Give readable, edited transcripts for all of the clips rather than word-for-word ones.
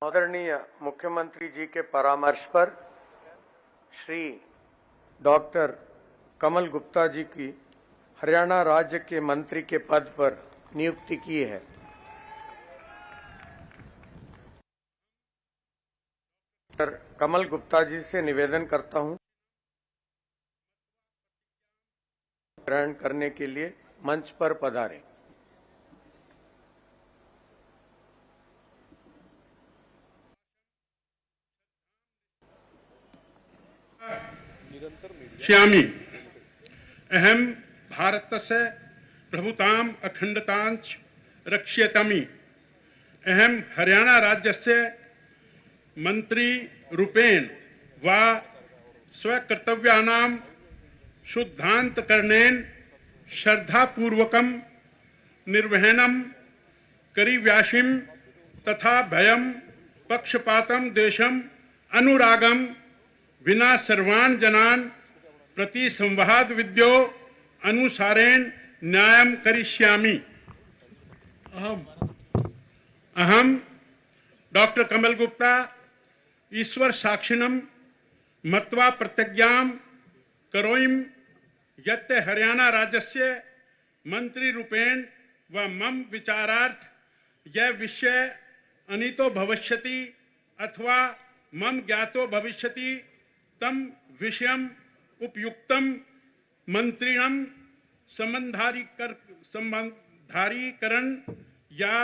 आदरणीय मुख्यमंत्री जी के परामर्श पर श्री डॉक्टर कमल गुप्ता जी की हरियाणा राज्य के मंत्री के पद पर नियुक्ति की है। डॉक्टर कमल गुप्ता जी से निवेदन करता हूं ग्रहण करने के लिए मंच पर पधारें। श्यामी अहम भारतस्य प्रभुताम अखंडतांच रक्ष्यतामि। अहम हरियाणा राज्यस्य मंत्री रूपेण व स्वकर्तव्यानां शुद्धान्तकरणेन श्रद्धापूर्वकं निर्वहनं करिष्यामि तथा भयं पक्षपातं देशं अनुरागं विना सर्वान् जनान् प्रति संवाद विद्यो अनुसारेण न्यायं करिष्यामि। अहम डॉक्टर कमल गुप्ता ईश्वर साक्षिणं मत्वा प्रतिज्ञां करोमि यत् हरियाणा राज्यस्य मंत्री रूपेण व मम विचारार्थ यह विषय अनितो भविष्यति अथवा मम ज्ञातो भविष्यति तम विषयम उपयुक्तम मंत्रिणं संबंधारीकरण या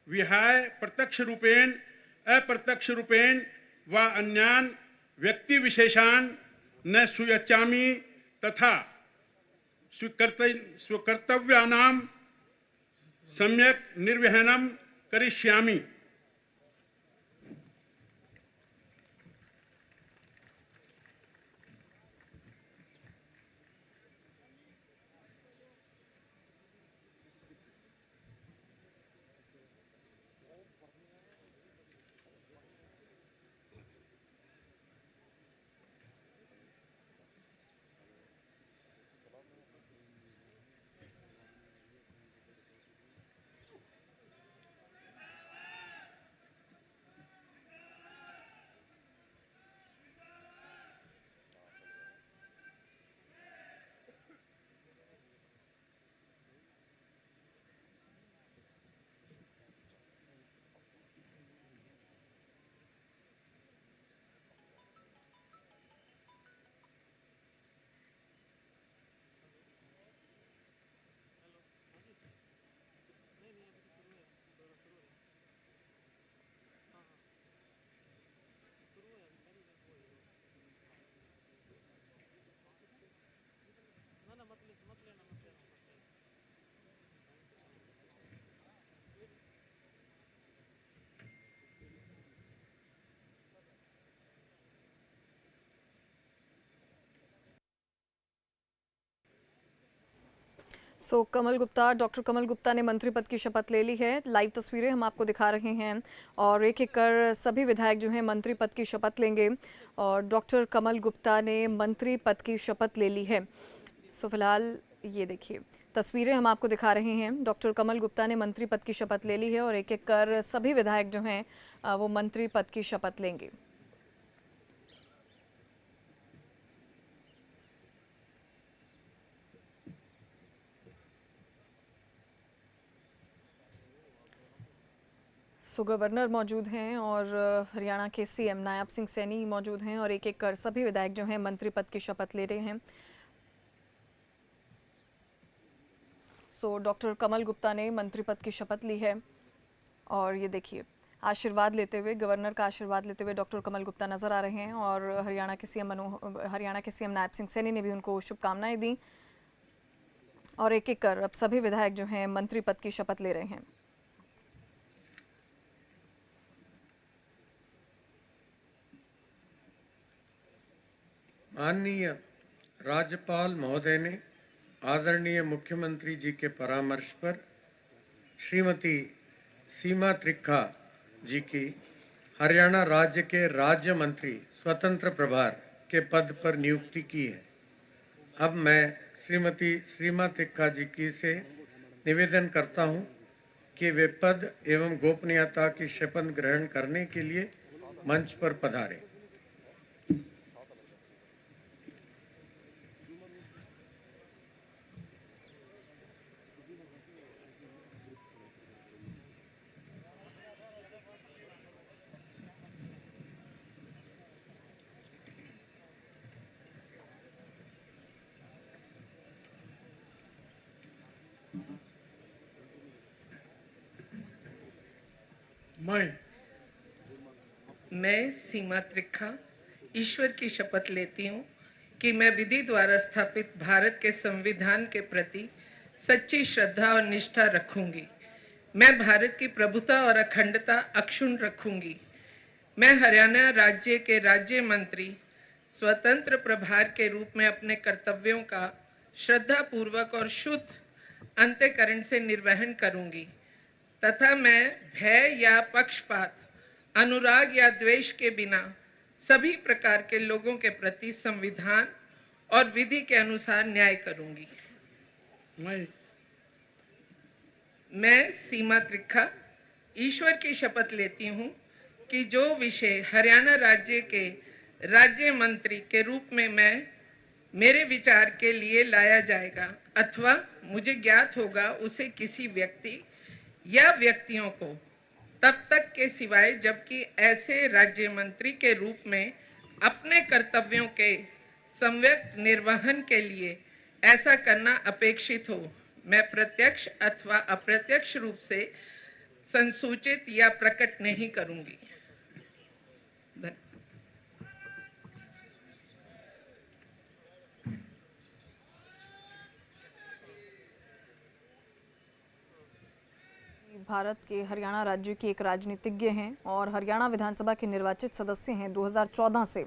विहाय प्रत्यक्ष रूपेण अप्रत्यक्ष रूपेण व अन्यान व्यक्ति विशेषान न सुयच्चामि तथा स्वकर्तव्यानां सम्यक निर्वहनं करिष्यामि। डॉक्टर कमल गुप्ता ने मंत्री पद की शपथ ले ली है। लाइव तस्वीरें हम आपको दिखा रहे हैं और एक एक कर सभी विधायक जो हैं मंत्री पद की शपथ लेंगे और डॉक्टर कमल गुप्ता ने मंत्री पद की शपथ ले ली है। फिलहाल ये देखिए तस्वीरें हम आपको दिखा रहे हैं। डॉक्टर कमल गुप्ता ने मंत्री पद की शपथ ले ली है और एक एक कर सभी विधायक जो हैं वो मंत्री पद की शपथ लेंगे। गवर्नर मौजूद हैं और हरियाणा के सीएम नायब सिंह सैनी मौजूद हैं और एक एक कर सभी विधायक जो हैं मंत्री पद की शपथ ले रहे हैं। डॉक्टर कमल गुप्ता ने मंत्री पद की शपथ ली है और ये देखिए आशीर्वाद लेते हुए, गवर्नर का आशीर्वाद लेते हुए डॉक्टर कमल गुप्ता नजर आ रहे हैं और हरियाणा के सीएम नायब सिंह सैनी ने भी उनको शुभकामनाएं दी और एक एक कर अब सभी विधायक जो हैं मंत्री पद की शपथ ले रहे हैं। माननीय राज्यपाल महोदय ने आदरणीय मुख्यमंत्री जी के परामर्श पर श्रीमती सीमा त्रिखा जी की हरियाणा राज्य के राज्य मंत्री स्वतंत्र प्रभार के पद पर नियुक्ति की है। अब मैं श्रीमती सीमा त्रिखा जी की से निवेदन करता हूं कि वे पद एवं गोपनीयता की शपथ ग्रहण करने के लिए मंच पर पधारें। मैं सीमा त्रिखा ईश्वर की शपथ लेती हूँ कि मैं विधि द्वारा स्थापित भारत के संविधान के प्रति सच्ची श्रद्धा और निष्ठा रखूंगी। मैं भारत की प्रभुता और अखंडता अक्षुण्ण रखूंगी। मैं हरियाणा राज्य के राज्य मंत्री स्वतंत्र प्रभार के रूप में अपने कर्तव्यों का श्रद्धापूर्वक और शुद्ध अंतःकरण से निर्वहन करूंगी तथा मैं भय या पक्षपात, अनुराग या द्वेष के बिना सभी प्रकार के लोगों के प्रति संविधान और विधि के अनुसार न्याय करूंगी। मैं सीमा त्रिखा ईश्वर की शपथ लेती हूँ कि जो विषय हरियाणा राज्य के राज्य मंत्री के रूप में मेरे विचार के लिए लाया जाएगा अथवा मुझे ज्ञात होगा, उसे किसी व्यक्ति या व्यक्तियों को तब तक के सिवाय जबकि ऐसे राज्य मंत्री के रूप में अपने कर्तव्यों के सम्यक निर्वहन के लिए ऐसा करना अपेक्षित हो, मैं प्रत्यक्ष अथवा अप्रत्यक्ष रूप से संसूचित या प्रकट नहीं करूंगी। भारत के हरियाणा राज्य की एक राजनीतिज्ञ हैं और हरियाणा विधानसभा के निर्वाचित सदस्य हैं 2014 से।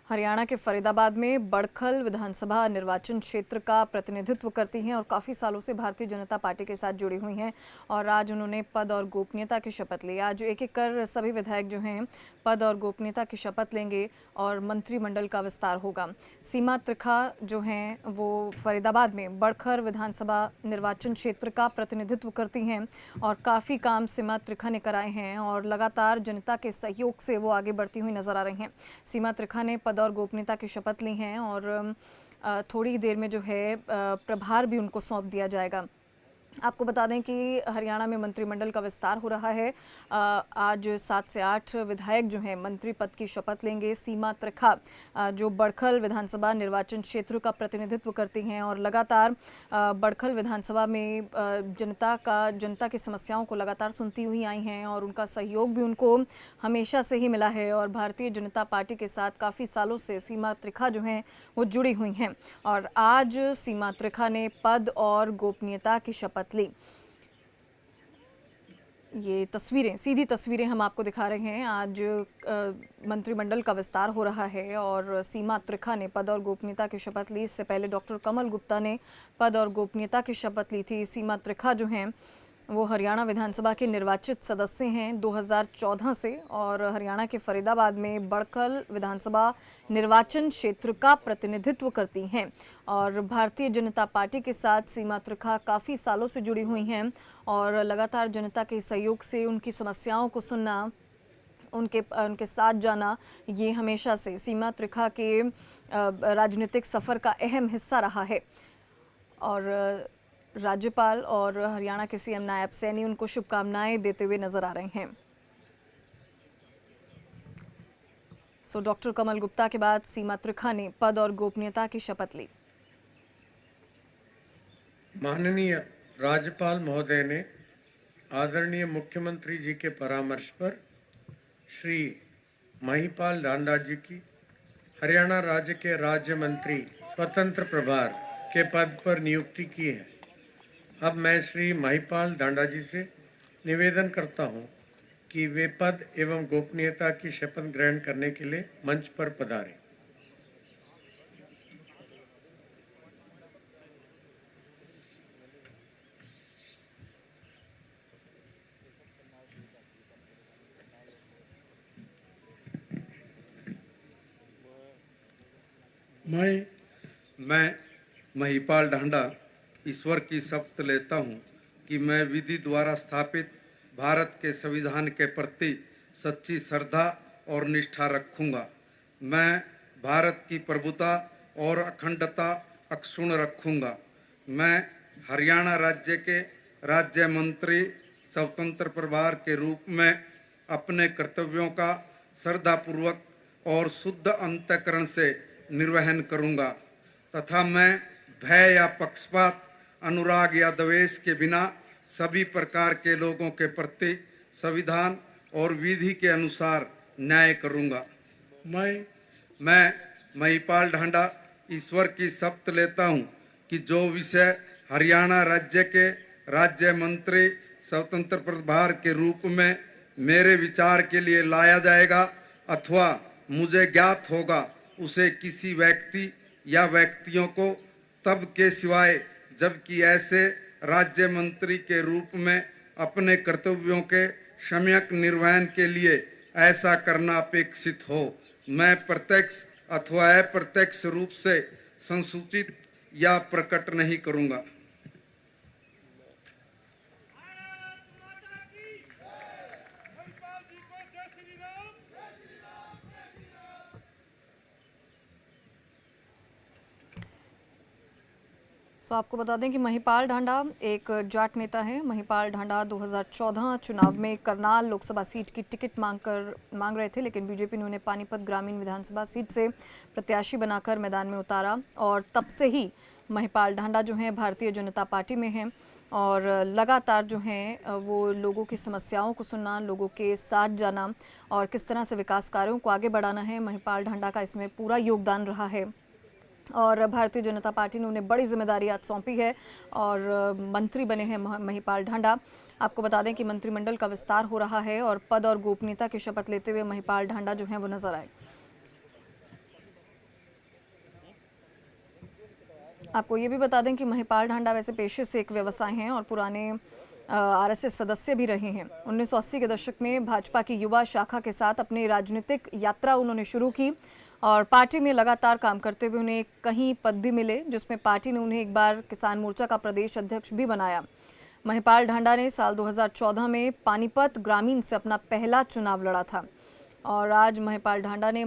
हरियाणा के फरीदाबाद में बड़खल विधानसभा निर्वाचन क्षेत्र का प्रतिनिधित्व करती हैं और काफ़ी सालों से भारतीय जनता पार्टी के साथ जुड़ी हुई हैं और आज उन्होंने पद और गोपनीयता की शपथ ली। आज एक एक कर सभी विधायक जो हैं पद और गोपनीयता की शपथ लेंगे और मंत्रिमंडल का विस्तार होगा। सीमा त्रिखा जो हैं वो फरीदाबाद में बड़खल विधानसभा निर्वाचन क्षेत्र का प्रतिनिधित्व करती हैं और काफ़ी काम सीमा त्रिखा ने कराए हैं और लगातार जनता के सहयोग से वो आगे बढ़ती हुई नजर आ रही हैं। सीमा त्रिखा ने पद और गोपनीयता की शपथ ली हैं और थोड़ी देर में जो है प्रभार भी उनको सौंप दिया जाएगा। आपको बता दें कि हरियाणा में मंत्रिमंडल का विस्तार हो रहा है। आज 7 से 8 विधायक जो हैं मंत्री पद की शपथ लेंगे। सीमा त्रिखा जो बड़खल विधानसभा निर्वाचन क्षेत्र का प्रतिनिधित्व करती हैं और लगातार बड़खल विधानसभा में जनता की समस्याओं को लगातार सुनती हुई आई हैं और उनका सहयोग भी उनको हमेशा से ही मिला है और भारतीय जनता पार्टी के साथ काफ़ी सालों से सीमा त्रिखा जो हैं वो जुड़ी हुई हैं और आज सीमा त्रिखा ने पद और गोपनीयता की शपथ ली। ये तस्वीरें, सीधी तस्वीरें हम आपको दिखा रहे हैं। आज मंत्रिमंडल का विस्तार हो रहा है और सीमा त्रिखा ने पद और गोपनीयता की शपथ ली। इससे पहले डॉक्टर कमल गुप्ता ने पद और गोपनीयता की शपथ ली थी। सीमा त्रिखा जो हैं वो हरियाणा विधानसभा के निर्वाचित सदस्य हैं 2014 से और हरियाणा के फरीदाबाद में बड़खल विधानसभा निर्वाचन क्षेत्र का प्रतिनिधित्व करती हैं और भारतीय जनता पार्टी के साथ सीमा त्रिखा काफ़ी सालों से जुड़ी हुई हैं और लगातार जनता के सहयोग से उनकी समस्याओं को सुनना, उनके साथ जाना, ये हमेशा से सीमा त्रिखा के राजनीतिक सफ़र का अहम हिस्सा रहा है। और राज्यपाल और हरियाणा के सीएम नायब सैनी उनको शुभकामनाएं देते हुए नजर आ रहे हैं। डॉक्टर कमल गुप्ता के बाद सीमा त्रिखा ने पद और गोपनीयता की शपथ ली। माननीय राज्यपाल महोदय ने आदरणीय मुख्यमंत्री जी के परामर्श पर श्री महिपाल ढांडा जी की हरियाणा राज्य के राज्य मंत्री स्वतंत्र प्रभार के पद पर नियुक्ति की है। अब मैं श्री महिपाल ढांडा जी से निवेदन करता हूं कि वे पद एवं गोपनीयता की शपथ ग्रहण करने के लिए मंच पर पधारें। मैं महिपाल ढांडा ईश्वर की शपथ लेता हूँ कि मैं विधि द्वारा स्थापित भारत के संविधान के प्रति सच्ची श्रद्धा और निष्ठा रखूंगा। मैं भारत की प्रभुता और अखंडता अक्षुण्ण रखूंगा। मैं हरियाणा राज्य के राज्य मंत्री स्वतंत्र प्रभार के रूप में अपने कर्तव्यों का श्रद्धापूर्वक और शुद्ध अंतःकरण से निर्वहन करूंगा तथा मैं भय या पक्षपात, अनुराग या द्वेष के बिना सभी प्रकार के लोगों के प्रति संविधान और विधि के अनुसार न्याय करूंगा। मैं महिपाल ढांडा ईश्वर की शपथ लेता हूं कि जो विषय हरियाणा राज्य के राज्य मंत्री स्वतंत्र प्रभार के रूप में मेरे विचार के लिए लाया जाएगा अथवा मुझे ज्ञात होगा, उसे किसी व्यक्ति या व्यक्तियों को तब के सिवाय जबकि ऐसे राज्य मंत्री के रूप में अपने कर्तव्यों के सम्यक निर्वहन के लिए ऐसा करना अपेक्षित हो, मैं प्रत्यक्ष अथवा अप्रत्यक्ष रूप से संसूचित या प्रकट नहीं करूंगा। तो आपको बता दें कि महिपाल ढांडा एक जाट नेता है। महिपाल ढांडा 2014 चुनाव में करनाल लोकसभा सीट की टिकट मांग रहे थे, लेकिन बीजेपी ने उन्हें पानीपत ग्रामीण विधानसभा सीट से प्रत्याशी बनाकर मैदान में उतारा और तब से ही महिपाल ढांडा जो हैं भारतीय जनता पार्टी में हैं और लगातार जो हैं वो लोगों की समस्याओं को सुनना, लोगों के साथ जाना और किस तरह से विकास कार्यों को आगे बढ़ाना है, महिपाल ढांडा का इसमें पूरा योगदान रहा है। और भारतीय जनता पार्टी ने उन्हें बड़ी जिम्मेदारी आज सौंपी है और मंत्री बने हैं महिपाल ढांडा। आपको बता दें कि मंत्रिमंडल का विस्तार हो रहा है और पद और गोपनीयता की शपथ लेते हुए महिपाल ढांडा जो हैं वो नजर आए। आपको ये भी बता दें कि महिपाल ढांडा वैसे पेशे से एक व्यवसाय हैं और पुराने आरएसएस सदस्य भी रहे हैं। 1980 के दशक में भाजपा की युवा शाखा के साथ अपनी राजनीतिक यात्रा उन्होंने शुरू की और पार्टी में लगातार काम करते हुए उन्हें कई पद भी मिले, जिसमें पार्टी ने उन्हें एक बार किसान मोर्चा का प्रदेश अध्यक्ष भी बनाया। महिपाल ढांडा ने साल 2014 में पानीपत ग्रामीण से अपना पहला चुनाव लड़ा था और आज महिपाल ढांडा ने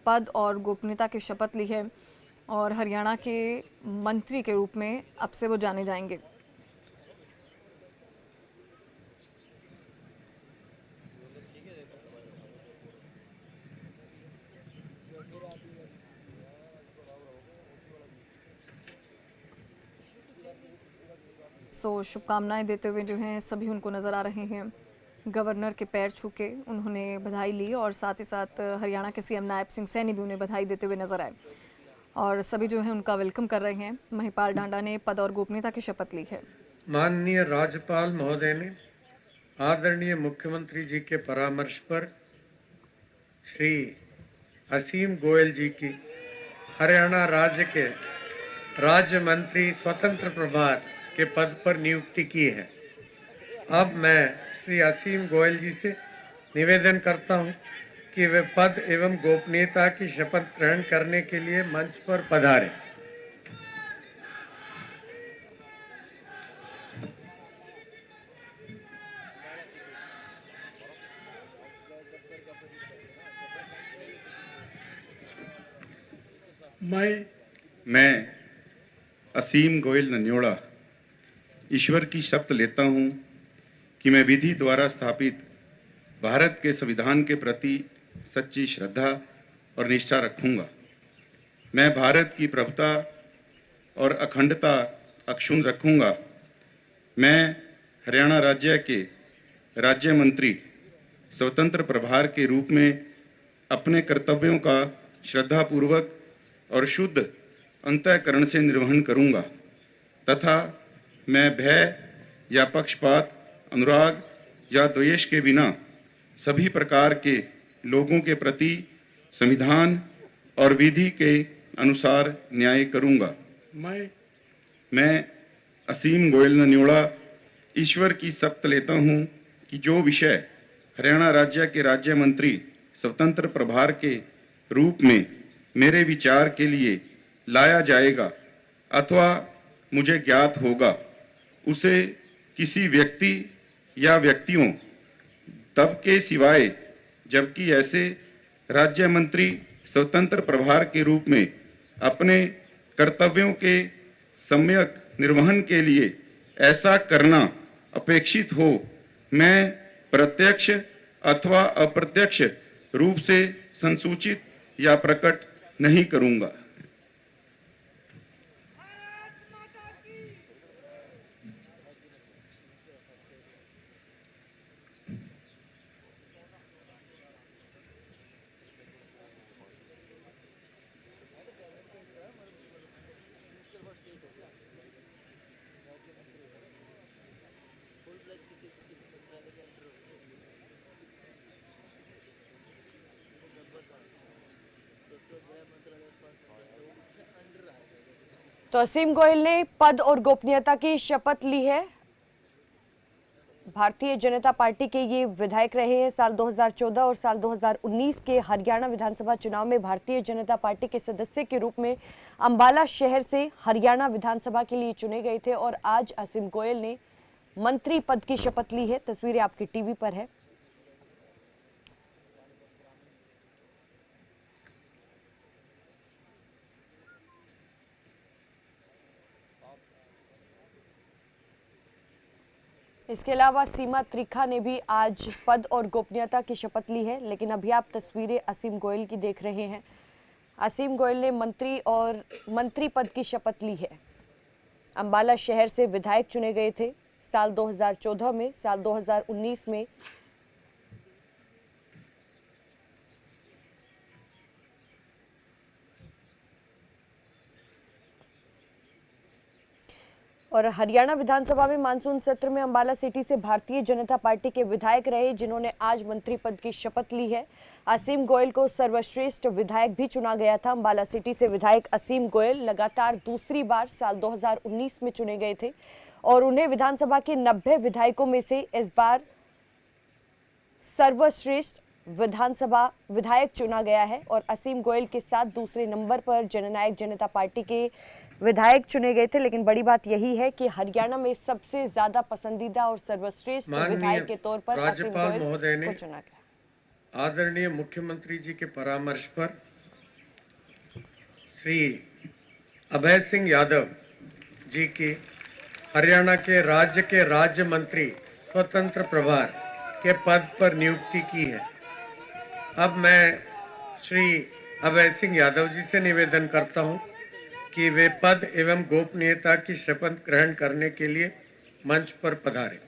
पद और गोपनीयता की शपथ ली है और हरियाणा के मंत्री के रूप में अब से वो जाने जाएंगे। सो शुभकामनाएं देते हुए जो हैं सभी उनको नज़र आ रहे हैं। गवर्नर के पैर छू के उन्होंने बधाई ली और साथ ही साथ हरियाणा के सीएम नायब सिंह सैनी भी उन्हें बधाई देते हुए नजर आए और सभी जो है उनका वेलकम कर रहे हैं। महिपाल ढांडा ने पद और गोपनीयता की शपथ ली है। माननीय राज्यपाल महोदय ने आदरणीय मुख्यमंत्री जी के परामर्श पर श्री असीम गोयल जी की हरियाणा राज्य के राज्य मंत्री स्वतंत्र प्रभार के पद पर नियुक्ति की है। अब मैं श्री असीम गोयल जी से निवेदन करता हूं कि वे पद एवं गोपनीयता की शपथ ग्रहण करने के लिए मंच पर पधारें। मैं असीम गोयल नन्योड़ा ईश्वर की शपथ लेता हूं कि मैं विधि द्वारा स्थापित भारत के संविधान के प्रति सच्ची श्रद्धा और निष्ठा रखूंगा। मैं भारत की प्रभुता और अखंडता अक्षुण्ण रखूंगा। मैं हरियाणा राज्य के राज्य मंत्री स्वतंत्र प्रभार के रूप में अपने कर्तव्यों का श्रद्धापूर्वक और शुद्ध अंतःकरण से निर्वहन करूंगा तथा मैं भय या पक्षपात, अनुराग या द्वेष के बिना सभी प्रकार के लोगों के प्रति संविधान और विधि के अनुसार न्याय करूंगा। मैं असीम गोयल नन्योड़ा ईश्वर की शपथ लेता हूं कि जो विषय हरियाणा राज्य के राज्य मंत्री स्वतंत्र प्रभार के रूप में मेरे विचार के लिए लाया जाएगा अथवा मुझे ज्ञात होगा, उसे किसी व्यक्ति या व्यक्तियों तब के सिवाय, जबकि ऐसे राज्य मंत्री स्वतंत्र प्रभार के रूप में अपने कर्तव्यों के सम्यक निर्वहन के लिए ऐसा करना अपेक्षित हो, मैं प्रत्यक्ष अथवा अप्रत्यक्ष रूप से संसूचित या प्रकट नहीं करूंगा। तो असीम गोयल ने पद और गोपनीयता की शपथ ली है। भारतीय जनता पार्टी के ये विधायक रहे हैं। साल 2014 और साल 2019 के हरियाणा विधानसभा चुनाव में भारतीय जनता पार्टी के सदस्य के रूप में अंबाला शहर से हरियाणा विधानसभा के लिए चुने गए थे और आज असीम गोयल ने मंत्री पद की शपथ ली है। तस्वीरें आपकी टीवी पर है। इसके अलावा सीमा त्रिखा ने भी आज पद और गोपनीयता की शपथ ली है। लेकिन अभी आप तस्वीरें असीम गोयल की देख रहे हैं। असीम गोयल ने मंत्री पद की शपथ ली है। अंबाला शहर से विधायक चुने गए थे साल 2014 में, साल 2019 में और हरियाणा विधानसभा में मानसून सत्र में अंबाला सिटी से भारतीय जनता पार्टी के विधायक रहे, जिन्होंने आज मंत्री पद की शपथ ली है। असीम गोयल को सर्वश्रेष्ठ विधायक भी चुना गया था। अंबाला सिटी से विधायक असीम गोयल लगातार दूसरी बार साल 2019 में चुने गए थे और उन्हें विधानसभा के 90 विधायकों में से इस बार सर्वश्रेष्ठ विधानसभा विधायक चुना गया है। और असीम गोयल के साथ दूसरे नंबर पर जननायक जनता पार्टी के विधायक चुने गए थे। लेकिन बड़ी बात यही है कि हरियाणा में सबसे ज्यादा पसंदीदा और सर्वश्रेष्ठ विधायक के तौर पर असीम गोयल को चुना गया। आदरणीय मुख्यमंत्री जी के परामर्श पर श्री अभय सिंह यादव जी की हरियाणा के राज्य मंत्री स्वतंत्र प्रभार के पद पर नियुक्ति की है। अब मैं श्री अभय सिंह यादव जी से निवेदन करता हूं कि वे पद एवं गोपनीयता की शपथ ग्रहण करने के लिए मंच पर पधारें।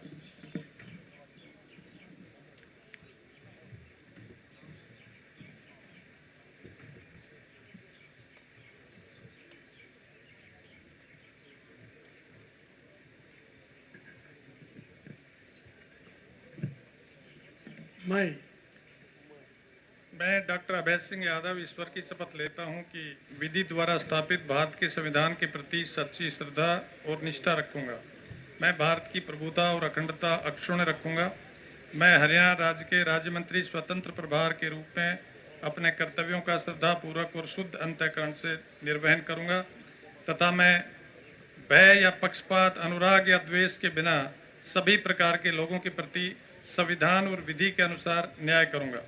मैं डॉक्टर अभय सिंह यादव ईश्वर की शपथ लेता हूं कि विधि द्वारा स्थापित भारत के संविधान के प्रति सच्ची श्रद्धा और निष्ठा रखूंगा। मैं भारत की प्रभुता और अखंडता अक्षुण्ण रखूंगा। मैं हरियाणा राज्य के राज्य मंत्री स्वतंत्र प्रभार के रूप में अपने कर्तव्यों का श्रद्धापूर्वक और शुद्ध अंतःकरण से निर्वहन करूंगा तथा मैं भय या पक्षपात, अनुराग या द्वेष के बिना सभी प्रकार के लोगों के प्रति संविधान और विधि के अनुसार न्याय करूंगा।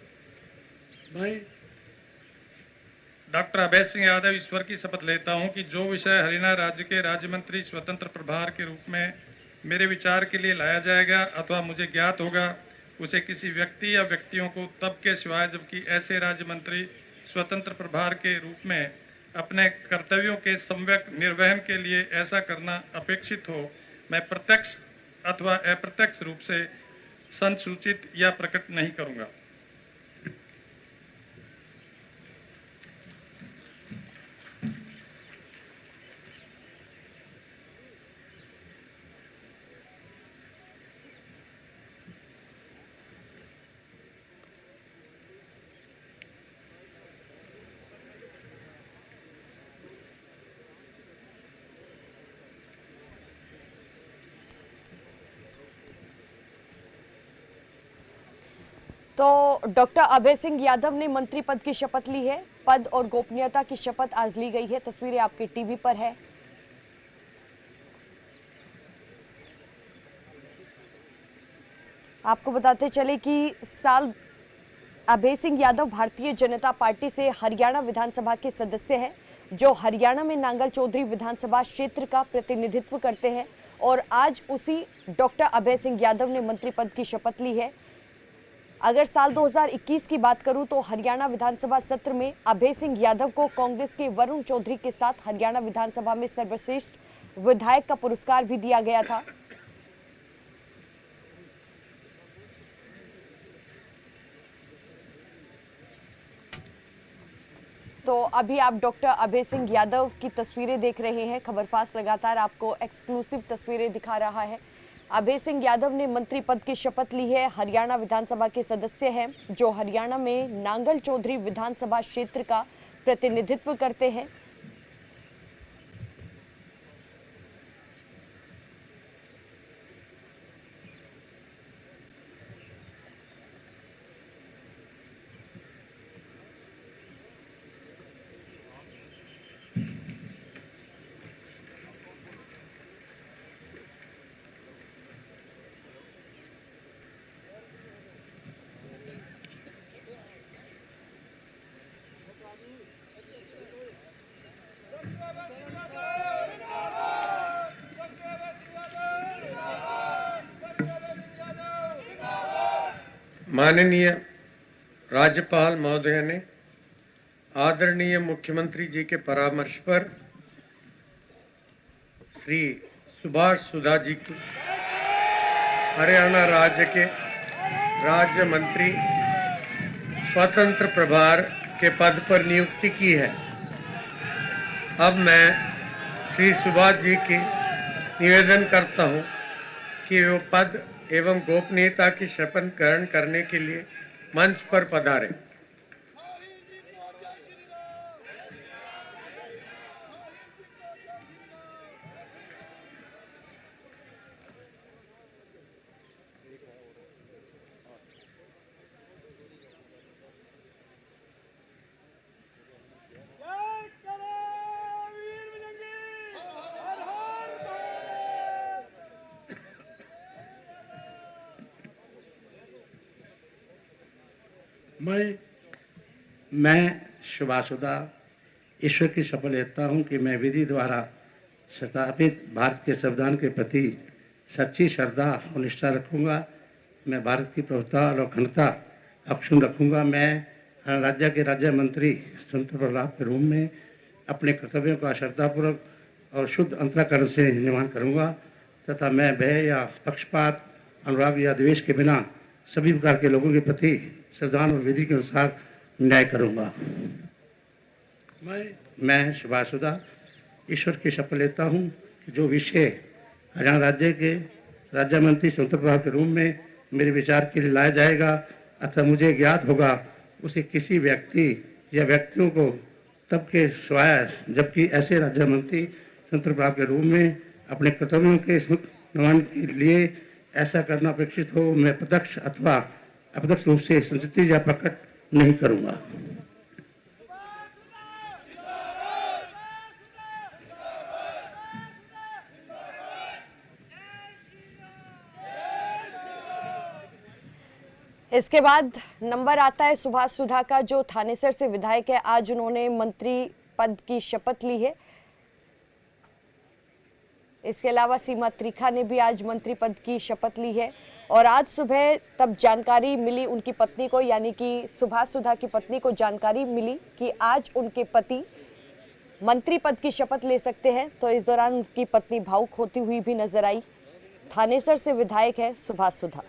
डॉक्टर अभय सिंह यादव ईश्वर की शपथ लेता हूं कि जो विषय हरियाणा राज्य के राज्य मंत्री स्वतंत्र प्रभार के रूप में मेरे विचार के लिए लाया जाएगा अथवा मुझे ज्ञात होगा, उसे किसी व्यक्ति या व्यक्तियों को तब के सिवाय, जबकि ऐसे राज्य मंत्री स्वतंत्र प्रभार के रूप में अपने कर्तव्यों के सम्यक निर्वहन के लिए ऐसा करना अपेक्षित हो, मैं प्रत्यक्ष अथवा अप्रत्यक्ष रूप से संसूचित या प्रकट नहीं करूंगा। तो डॉक्टर अभय सिंह यादव ने मंत्री पद की शपथ ली है। पद और गोपनीयता की शपथ आज ली गई है। तस्वीरें आपके टीवी पर है। आपको बताते चले कि साल अभय सिंह यादव भारतीय जनता पार्टी से हरियाणा विधानसभा के सदस्य हैं, जो हरियाणा में नांगल चौधरी विधानसभा क्षेत्र का प्रतिनिधित्व करते हैं और आज उसी डॉक्टर अभय सिंह यादव ने मंत्री पद की शपथ ली है। अगर साल 2021 की बात करूं तो हरियाणा विधानसभा सत्र में अभय सिंह यादव को कांग्रेस के वरुण चौधरी के साथ हरियाणा विधानसभा में सर्वश्रेष्ठ विधायक का पुरस्कार भी दिया गया था। तो अभी आप डॉक्टर अभय सिंह यादव की तस्वीरें देख रहे हैं। खबरफास्ट लगातार आपको एक्सक्लूसिव तस्वीरें दिखा रहा है। अभय सिंह यादव ने मंत्री पद की शपथ ली है। हरियाणा विधानसभा के सदस्य हैं, जो हरियाणा में नांगल चौधरी विधानसभा क्षेत्र का प्रतिनिधित्व करते हैं। माननीय राज्यपाल महोदय ने आदरणीय मुख्यमंत्री जी के परामर्श पर श्री सुभाष सुधा जी को हरियाणा राज्य के राज्य मंत्री स्वतंत्र प्रभार के पद पर नियुक्ति की है। अब मैं श्री सुभाष जी की निवेदन करता हूं कि वो पद एवं गोपनीयता की शपथ ग्रहण करने के लिए मंच पर पधारें। मैं शुभासुदा ईश्वर की शपथ लेता हूं कि मैं विधि द्वारा स्थापित भारत के संविधान के प्रति सच्ची श्रद्धा और निष्ठा रखूंगा। मैं भारत की प्रभुता और अखंडता अक्षुण्ण रखूंगा। मैं राज्य के राज्य मंत्री स्वतंत्र प्रभार के रूप में अपने कर्तव्यों का श्रद्धापूर्वक और शुद्ध अंतःकरण से निर्वहन करूंगा तथा मैं भय या पक्षपात, अनुराग या द्वेष के बिना सभी प्रकार के लोगों के प्रति संविधान और विधि के अनुसार न्याय करूंगा। मैं शुभासुदा ईश्वर की शपथ लेता हूं कि जो विषय हरियाणा राज्य के राज्य मंत्री स्वतंत्र प्रभार के रूप में मेरे विचार के लिए लाया जाएगा अथवा मुझे ज्ञात होगा, उसे किसी व्यक्ति या व्यक्तियों को तब के स्वाय, जबकि ऐसे राज्य मंत्री स्वतंत्र प्रभार के रूप में अपने कर्तव्यों के निर्वहन के लिए ऐसा करना अपेक्षित हो, मैं प्रत्यक्ष अथवा अप्रत्यक्ष रूप से संचित या प्रकट नहीं करूंगा। इसके बाद नंबर आता है सुभाष सुधा का, जो थानेसर से विधायक है। आज उन्होंने मंत्री पद की शपथ ली है। इसके अलावा सीमा त्रिखा ने भी आज मंत्री पद की शपथ ली है और आज सुबह तब जानकारी मिली उनकी पत्नी को, यानी कि सुभाष सुधा की पत्नी को जानकारी मिली कि आज उनके पति मंत्री पद की शपथ ले सकते हैं, तो इस दौरान उनकी पत्नी भावुक होती हुई भी नजर आई। थानेसर से विधायक है सुभाष सुधा।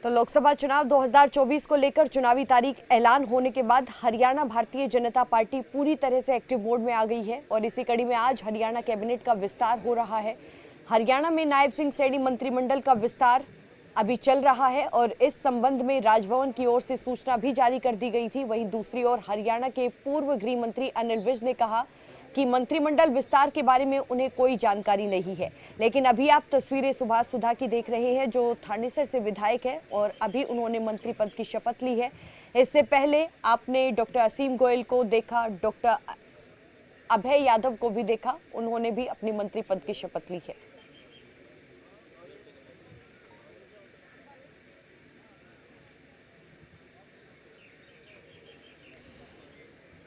तो लोकसभा चुनाव 2024 को लेकर चुनावी तारीख ऐलान होने के बाद हरियाणा भारतीय जनता पार्टी पूरी तरह से एक्टिव मोड में आ गई है और इसी कड़ी में आज हरियाणा कैबिनेट का विस्तार हो रहा है। हरियाणा में नायब सिंह सैनी मंत्रिमंडल का विस्तार अभी चल रहा है और इस संबंध में राजभवन की ओर से सूचना भी जारी कर दी गई थी। वहीं दूसरी ओर हरियाणा के पूर्व गृह मंत्री अनिल विज ने कहा कि मंत्रिमंडल विस्तार के बारे में उन्हें कोई जानकारी नहीं है। लेकिन अभी आप तस्वीरें सुभाष सुधा की देख रहे हैं, जो थानेसर से विधायक है और अभी उन्होंने मंत्री पद की शपथ ली है। इससे पहले आपने डॉक्टर असीम गोयल को देखा, डॉक्टर अभय यादव को भी देखा, उन्होंने भी अपनी मंत्री पद की शपथ ली है।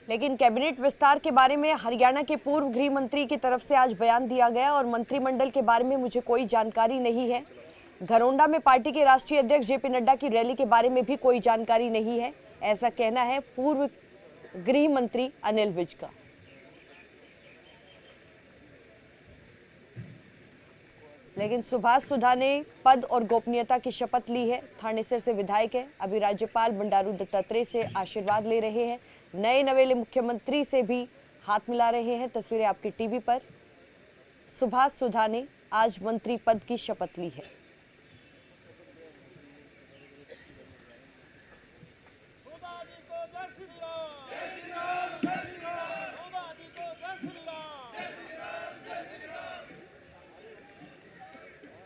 लेकिन कैबिनेट विस्तार के बारे में हरियाणा के पूर्व गृह मंत्री की तरफ से आज बयान दिया गया और मंत्रिमंडल के बारे में मुझे कोई जानकारी नहीं है। घरोंडा में पार्टी के राष्ट्रीय अध्यक्ष जेपी नड्डा की रैली के बारे में भी कोई जानकारी नहीं है, ऐसा कहना है पूर्व गृह मंत्री अनिल विज का। लेकिन सुभाष सुधा ने पद और गोपनीयता की शपथ ली है। थानेसर से विधायक है, अभी राज्यपाल बंडारू दत्तात्रेय से आशीर्वाद ले रहे हैं, नए नवेले मुख्यमंत्री से भी हाथ मिला रहे हैं। तस्वीरें आपकी टीवी पर। सुभाष सुधा ने आज मंत्री पद की शपथ ली है।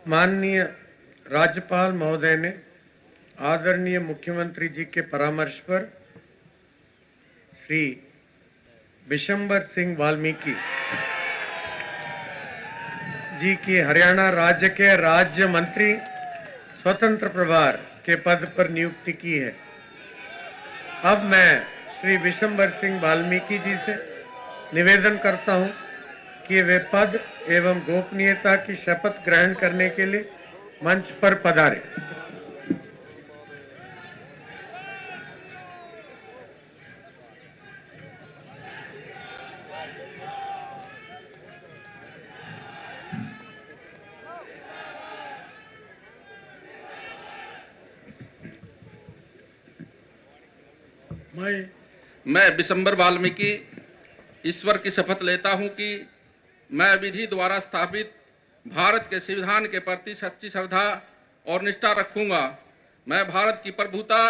माननीय राज्यपाल महोदय ने आदरणीय मुख्यमंत्री जी के परामर्श पर श्री विशंबर सिंह वाल्मीकि जी की हरियाणा राज्य के राज्य मंत्री स्वतंत्र प्रभार के पद पर नियुक्ति की है। अब मैं श्री विशंबर सिंह वाल्मीकि जी से निवेदन करता हूं कि वे पद एवं गोपनीयता की शपथ ग्रहण करने के लिए मंच पर पधारें। मैं विशंबर वाल्मीकि ईश्वर की शपथ लेता हूं कि मैं विधि द्वारा स्थापित भारत के संविधान के प्रति सच्ची श्रद्धा और निष्ठा रखूंगा। मैं भारत की प्रभुता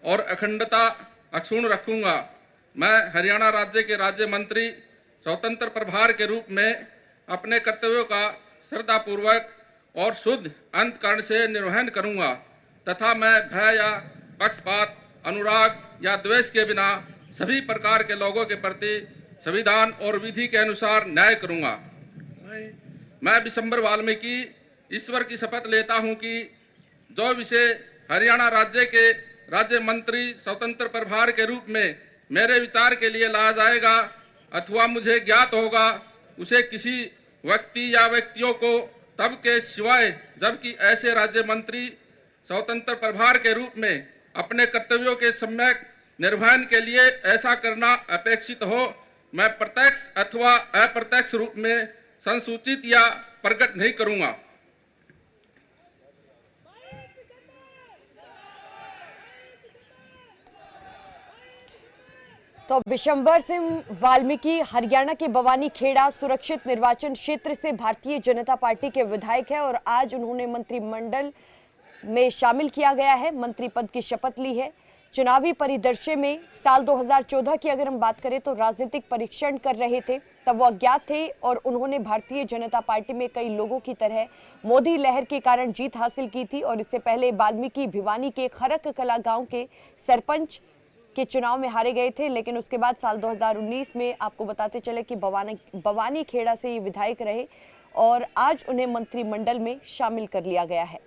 और अखंडता अक्षुण्ण रखूंगा। मैं हरियाणा राज्य के राज्य मंत्री स्वतंत्र प्रभार के रूप में अपने कर्तव्यों का श्रद्धापूर्वक और शुद्ध अंतःकरण से निर्वहन करूंगा तथा मैं भय या पक्षपात, अनुराग या द्वेष के बिना सभी प्रकार के लोगों के प्रति संविधान और विधि के अनुसार न्याय करूंगा। मैं विशंबर वाल्मीकि ईश्वर की शपथ लेता हूं कि जो विषय हरियाणा राज्य के राज्य मंत्री स्वतंत्र प्रभार के रूप में मेरे विचार के लिए लाया जाएगा अथवा मुझे ज्ञात होगा, उसे किसी व्यक्ति या व्यक्तियों को तब के सिवाय जबकि ऐसे राज्य मंत्री स्वतंत्र प्रभार के रूप में अपने कर्तव्यों के सम्यक निर्वहन के लिए ऐसा करना अपेक्षित हो, मैं प्रत्यक्ष अथवा अप्रत्यक्ष रूप में संसूचित या प्रकट नहीं करूंगा। तो विशंबर सिंह वाल्मीकि हरियाणा के बवानी खेड़ा सुरक्षित निर्वाचन क्षेत्र से भारतीय जनता पार्टी के विधायक है और आज उन्होंने मंत्रिमंडल में शामिल किया गया है, मंत्री पद की शपथ ली है। चुनावी परिदृश्य में साल 2014 की अगर हम बात करें तो राजनीतिक परीक्षण कर रहे थे, तब वो अज्ञात थे और उन्होंने भारतीय जनता पार्टी में कई लोगों की तरह मोदी लहर के कारण जीत हासिल की थी और इससे पहले वाल्मीकि भिवानी के खरक कला गांव के सरपंच के चुनाव में हारे गए थे। लेकिन उसके बाद साल 2019 में आपको बताते चले कि बवानी खेड़ा से ये विधायक रहे और आज उन्हें मंत्रिमंडल में शामिल कर लिया गया है।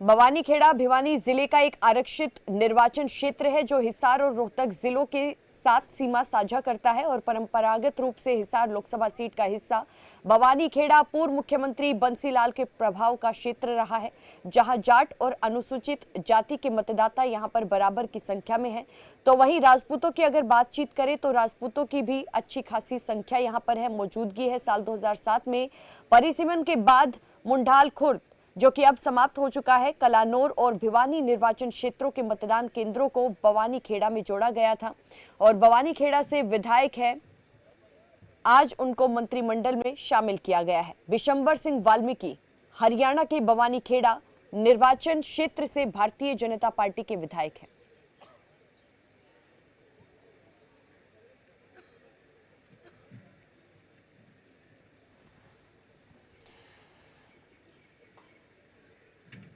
बवानी खेड़ा भिवानी जिले का एक आरक्षित निर्वाचन क्षेत्र है जो हिसार और रोहतक जिलों के साथ सीमा साझा करता है और परंपरागत रूप से हिसार लोकसभा सीट का हिस्सा बवानी खेड़ा पूर्व मुख्यमंत्री बंसीलाल के प्रभाव का क्षेत्र रहा है, जहां जाट और अनुसूचित जाति के मतदाता यहां पर बराबर की संख्या में है। तो वहीं राजपूतों की अगर बातचीत करें तो राजपूतों की भी अच्छी खासी संख्या यहां पर है, मौजूदगी है। साल 2007 में परिसीमन के बाद मुंडाल खुर्द जो कि अब समाप्त हो चुका है, कलानौर और भिवानी निर्वाचन क्षेत्रों के मतदान केंद्रों को बवानी खेड़ा में जोड़ा गया था और बवानी खेड़ा से विधायक है, आज उनको मंत्रिमंडल में शामिल किया गया है। विशंबर सिंह वाल्मीकि हरियाणा के बवानी खेड़ा निर्वाचन क्षेत्र से भारतीय जनता पार्टी के विधायक हैं।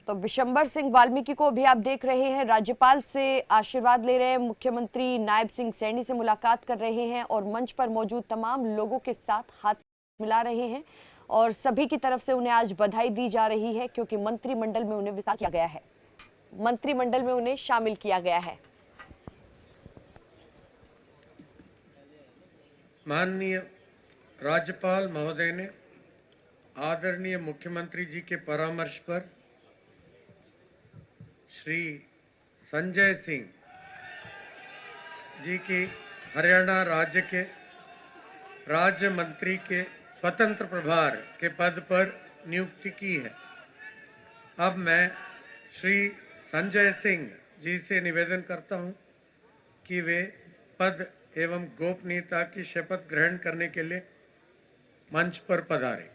तो तो बिशंबर सिंह वाल्मीकि को भी आप देख रहे हैं, राज्यपाल से आशीर्वाद ले रहे हैं, मुख्यमंत्री नायब सिंह सैनी से मुलाकात कर रहे हैं और मंच पर मौजूद तमाम लोगों के साथ हाथ मिला रहे हैं और सभी की तरफ से उन्हें आज बधाई दी जा रही है क्योंकि मंत्रिमंडल में उन्हें विस्तार किया गया है, मंत्रिमंडल में उन्हें शामिल किया गया है। माननीय राज्यपाल महोदय ने आदरणीय मुख्यमंत्री जी के परामर्श पर श्री संजय सिंह जी की हरियाणा राज्य के राज्य मंत्री के स्वतंत्र प्रभार के पद पर नियुक्ति की है। अब मैं श्री संजय सिंह जी से निवेदन करता हूं कि वे पद एवं गोपनीयता की शपथ ग्रहण करने के लिए मंच पर पधारें।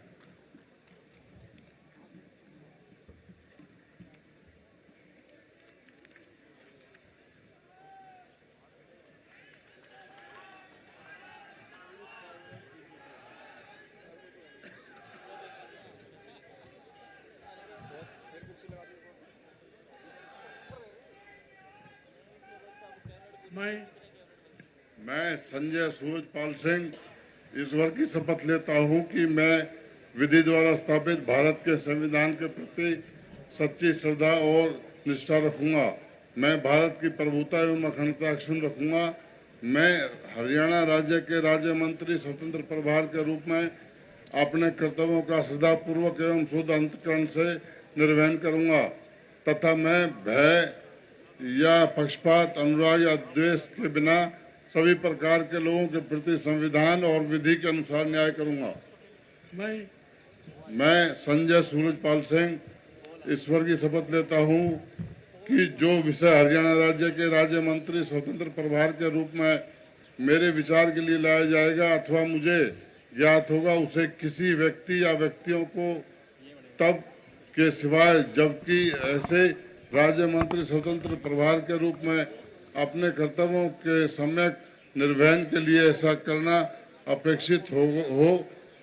मैं संजय सूरजपाल सिंह ईश्वर की शपथ लेता हूं कि मैं विधि द्वारा स्थापित भारत के संविधान के प्रति सच्ची श्रद्धा और निष्ठा रखूंगा। मैं भारत की प्रभुता एवं अखंडता अक्षुण्ण रखूंगा। मैं हरियाणा राज्य के राज्य मंत्री स्वतंत्र प्रभार के रूप में अपने कर्तव्यों का श्रद्धापूर्वक एवं शुद्ध अंतःकरण से निर्वहन करूंगा तथा मैं भय या पक्षपात, अनुराग या द्वेष के बिना सभी प्रकार के लोगों के प्रति संविधान और विधि के अनुसार न्याय करूंगा। मैं संजय सूरजपाल सिंह ईश्वर की शपथ लेता हूं कि जो विषय हरियाणा राज्य के राज्य मंत्री स्वतंत्र प्रभार के रूप में मेरे विचार के लिए लाया जाएगा अथवा मुझे ज्ञात होगा उसे किसी व्यक्ति या व्यक्तियों को तब के सिवाय जबकि ऐसे राज्य मंत्री स्वतंत्र प्रभार के रूप में अपने कर्तव्यों के सम्यक निर्वहन के लिए ऐसा करना अपेक्षित हो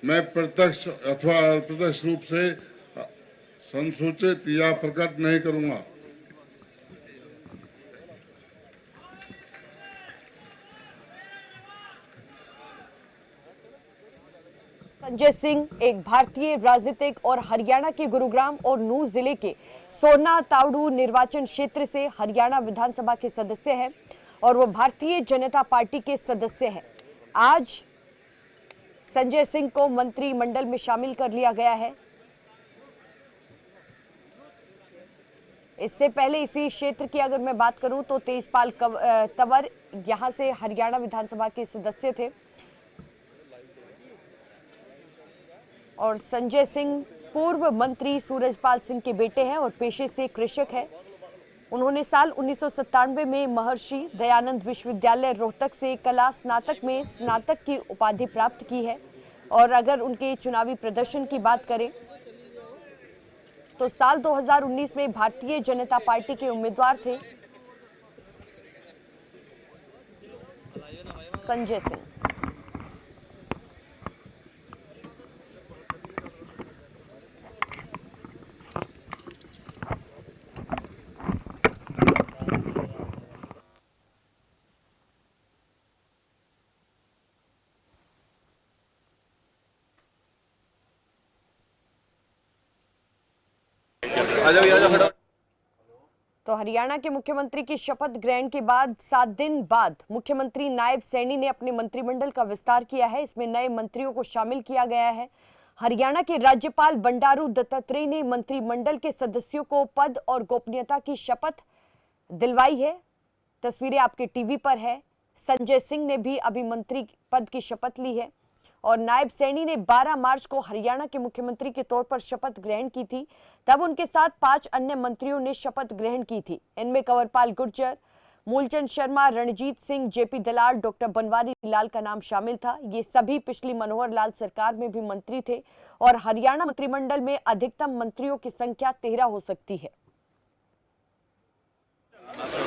मैं प्रत्यक्ष अथवा अप्रत्यक्ष रूप से संसूचित या प्रकट नहीं करूंगा। संजय सिंह एक भारतीय राजनीतिक और हरियाणा के गुरुग्राम और नूंह जिले के सोना तावड़ू निर्वाचन क्षेत्र से हरियाणा विधानसभा के सदस्य हैं और वो भारतीय जनता पार्टी के सदस्य हैं। आज संजय सिंह को मंत्रिमंडल में शामिल कर लिया गया है। इससे पहले इसी क्षेत्र की अगर मैं बात करूं तो तेजपाल तंवर यहां से हरियाणा विधानसभा के सदस्य थे और संजय सिंह पूर्व मंत्री सूरजपाल सिंह के बेटे हैं और पेशे से कृषक हैं। उन्होंने साल 1997 में महर्षि दयानंद विश्वविद्यालय रोहतक से कला स्नातक में स्नातक की उपाधि प्राप्त की है और अगर उनके चुनावी प्रदर्शन की बात करें तो साल 2019 में भारतीय जनता पार्टी के उम्मीदवार थे संजय सिंह। तो हरियाणा के मुख्यमंत्री की शपथ ग्रहण के बाद 7 दिन बाद मुख्यमंत्री नायब सैनी ने अपने मंत्रिमंडल का विस्तार किया है। इसमें नए मंत्रियों को शामिल किया गया है। हरियाणा के राज्यपाल बंडारू दत्तात्रेय ने मंत्रिमंडल के सदस्यों को पद और गोपनीयता की शपथ दिलवाई है। तस्वीरें आपके टीवी पर है। संजय सिंह ने भी अभी मंत्री पद की शपथ ली है और नायब सैनी ने 12 मार्च को हरियाणा के मुख्यमंत्री के तौर पर शपथ ग्रहण की थी। तब उनके साथ 5 अन्य मंत्रियों ने शपथ ग्रहण की थी। इनमें कंवरपाल गुर्जर, मूलचंद शर्मा, रणजीत सिंह, जेपी दलाल, डॉक्टर बनवारी लाल का नाम शामिल था। ये सभी पिछली मनोहर लाल सरकार में भी मंत्री थे और हरियाणा मंत्रिमंडल में अधिकतम मंत्रियों की संख्या 13 हो सकती है।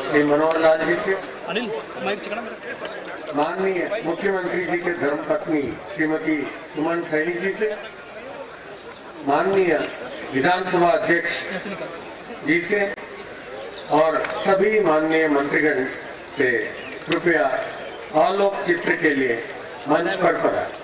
श्री मनोहर लाल जी से माननीय मुख्यमंत्री जी के धर्मपत्नी श्रीमती सुमन सैनी जी से, माननीय विधानसभा अध्यक्ष जी से और सभी माननीय मंत्रीगण से कृपया आलोक चित्र के लिए मंच पर पधारें।